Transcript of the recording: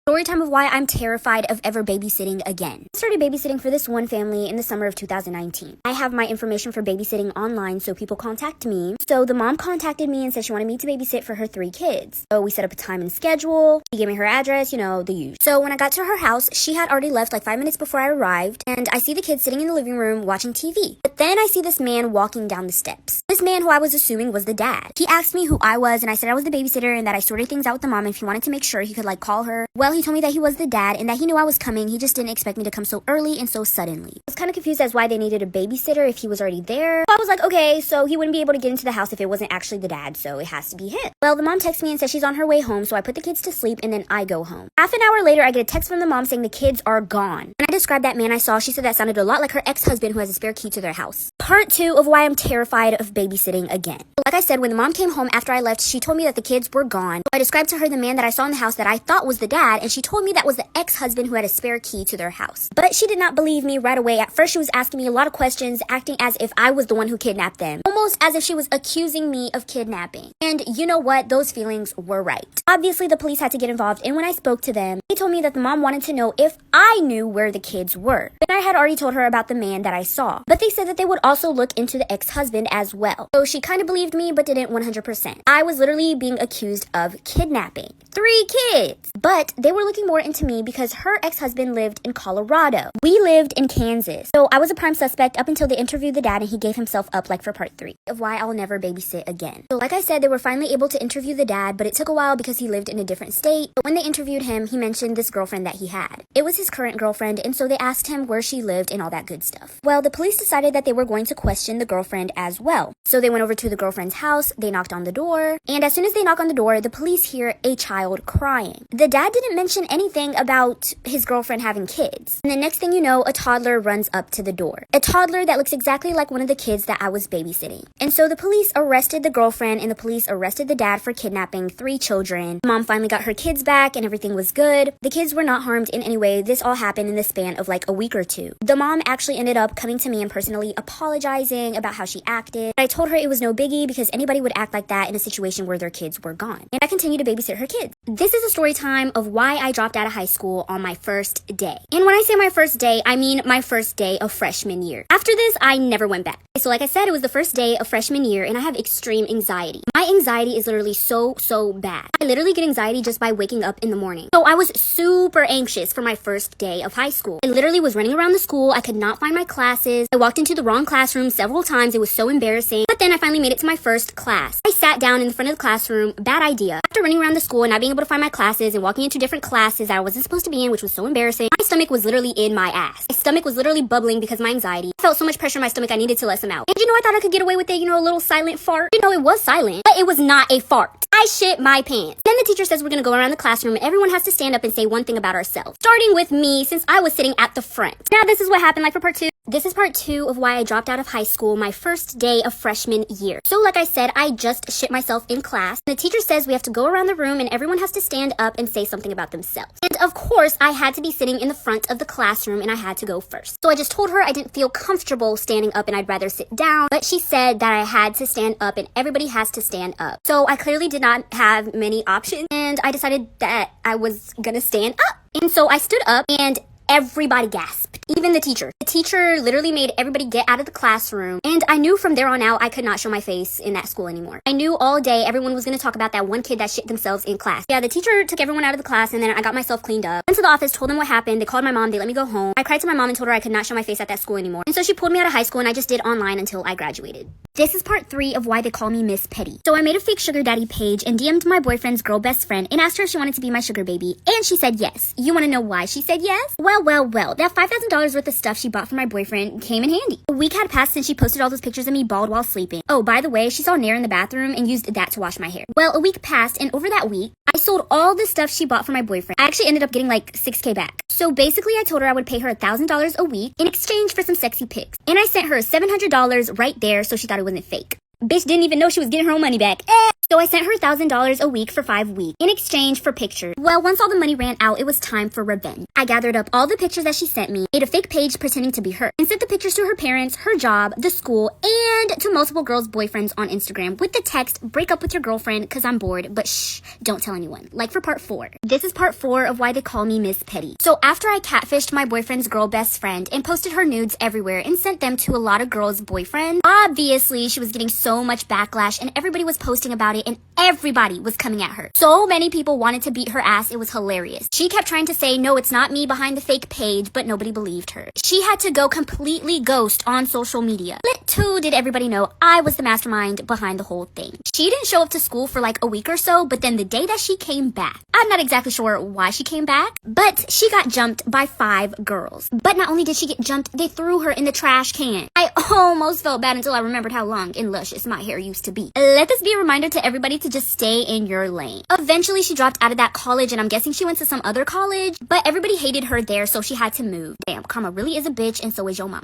Story time of why I'm terrified of ever babysitting again. I started babysitting for this one family in the summer of 2019. I have my information for babysitting online, so people contact me. So the mom contacted me and said she wanted me to babysit for her 3 kids. So we set up a time and schedule. She gave me her address, the usual. So when I got to her house, she had already left like 5 minutes before I arrived, and I see the kids sitting in the living room watching TV. But then I see this man walking down the steps. This man, who I was assuming was the dad. He asked me who I was, and I said I was the babysitter and that I sorted things out with the mom, and if he wanted to make sure he could call her. Well, he told me that he was the dad and that he knew I was coming. He just didn't expect me to come so early and so suddenly. I was kind of confused as why they needed a babysitter if he was already there. I was like, okay, so he wouldn't be able to get into the house if it wasn't actually the dad, so it has to be him. Well, the mom texts me and says she's on her way home, so I put the kids to sleep and then I go home. Half an hour later, I get a text from the mom saying the kids are gone. When I described that man I saw, she said that sounded a lot like her ex-husband who has a spare key to their house. Part 2 of why I'm terrified of babysitting again. Like I said, when the mom came home after I left, she told me that the kids were gone. I described to her the man that I saw in the house that I thought was the dad, and she told me that was the ex-husband who had a spare key to their house. But she did not believe me right away. At first, she was asking me a lot of questions, acting as if I was the one who kidnapped them. Almost as if she was accusing me of kidnapping. And you know what? Those feelings were right. Obviously, the police had to get involved, and when I spoke to them, they told me that the mom wanted to know if I knew where the kids were. And I had already told her about the man that I saw. But they said that they would also look into the ex-husband as well. So she kind of believed me, but didn't 100%. I was literally being accused of kidnapping 3 kids. But they were looking more into me because her ex-husband lived in Colorado. We lived in Kansas. So I was a prime suspect up until they interviewed the dad and he gave himself up for part 3 of why I'll never babysit again. So like I said, they were finally able to interview the dad, but it took a while because he lived in a different state. But when they interviewed him, he mentioned this girlfriend that he had. It was his current girlfriend, and so they asked him where she lived and all that good stuff. Well, the police decided that they were going to question the girlfriend as well. So they went over to the girlfriend's house, they knocked on the door, and as soon as they knock on the door, the police hear a child crying. The dad didn't mention anything about his girlfriend having kids. And the next thing you know, a toddler runs up to the door. A toddler that looks exactly like one of the kids that I was babysitting. And so the police arrested the girlfriend and the police arrested the dad for kidnapping 3 children. Mom finally got her kids back and everything was good. The kids were not harmed in any way. This all happened in the span of a week or 2. The mom actually ended up coming to me and personally apologizing about how she acted. I told her it was no biggie because anybody would act like that in a situation where their kids were gone. And I continued to babysit her kids. This is a story time of why I dropped out of high school on my first day. And when I say my first day, I mean my first day of freshman year. After this, I never went back. So like I said, it was the first day of freshman year and I have extreme anxiety. My anxiety is literally so bad. I literally get anxiety just by waking up in the morning. So I was super anxious for my first day of high school. I literally was running around the school. I could not find my classes. I walked into the wrong classroom several times. It was so embarrassing. But then I finally made it to my first class. I sat down in the front of the classroom. Bad idea. After running around the school and not being able to find my classes and walking into different classes that I wasn't supposed to be in, which was so embarrassing, my stomach was literally in my ass. My stomach was literally bubbling because of my anxiety. I felt so much pressure in my stomach, I needed to let some out. And I thought I could get away with it, a little silent fart. It was silent, but it was not a fart. I shit my pants. Then the teacher says we're gonna go around the classroom and everyone has to stand up and say one thing about ourselves. Starting with me, since I was sitting at the front. Now this is what happened for part 2. This is part 2 of why I dropped out of high school my first day of freshman year. So like I said, I just shit myself in class. The teacher says we have to go around the room and everyone has to stand up and say something about themselves. And of course, I had to be sitting in the front of the classroom and I had to go first. So I just told her I didn't feel comfortable standing up and I'd rather sit down. But she said that I had to stand up and everybody has to stand up. So I clearly did not have many options and I decided that I was gonna stand up. And so I stood up and everybody gasped. Even the teacher. The teacher literally made everybody get out of the classroom. And I knew from there on out, I could not show my face in that school anymore. I knew all day everyone was going to talk about that one kid that shit themselves in class. Yeah, the teacher took everyone out of the class and then I got myself cleaned up. Went to the office, told them what happened. They called my mom. They let me go home. I cried to my mom and told her I could not show my face at that school anymore. And so she pulled me out of high school and I just did online until I graduated. This is part 3 of why they call me Miss Petty. So I made a fake sugar daddy page and DM'd my boyfriend's girl best friend and asked her if she wanted to be my sugar baby. And she said yes. You want to know why she said yes? Well, that $5,000 worth of stuff she bought for my boyfriend came in handy. A week had passed since she posted all those pictures of me bald while sleeping. Oh, by the way, she saw Nair in the bathroom and used that to wash my hair. Well, a week passed and over that week, I sold all the stuff she bought for my boyfriend. I actually ended up getting $6K back. So basically I told her I would pay her $1,000 a week in exchange for some sexy pics. And I sent her $700 right there so she thought it wasn't fake. Bitch didn't even know she was getting her own money back. So I sent her $1,000 a week for 5 weeks in exchange for pictures. Well, once all the money ran out, it was time for revenge. I gathered up all the pictures that she sent me, made a fake page pretending to be her, and sent the pictures to her parents, her job, the school, and to multiple girls' boyfriends on Instagram with the text, break up with your girlfriend cause I'm bored, but shh, don't tell anyone. Like for part 4. This is part 4 of why they call me Miss Petty. So after I catfished my boyfriend's girl best friend and posted her nudes everywhere and sent them to a lot of girls' boyfriends, obviously she was getting so much backlash and everybody was posting about it and everybody was coming at her. So many people wanted to beat her ass, it was hilarious. She kept trying to say, no, it's not me behind the fake page, but nobody believed her. She had to go completely ghost on social media. Little did everybody know I was the mastermind behind the whole thing. She didn't show up to school for like a week or so, but then the day that she came back, I'm not exactly sure why she came back, but she got jumped by 5 girls. But not only did she get jumped, they threw her in the trash can. I almost felt bad until I remembered how long and luscious my hair used to be. Let this be a reminder to everybody to just stay in your lane. Eventually she dropped out of that college and I'm guessing she went to some other college, but everybody hated her there, so she had to move. Damn, karma really is a bitch and so is your mama.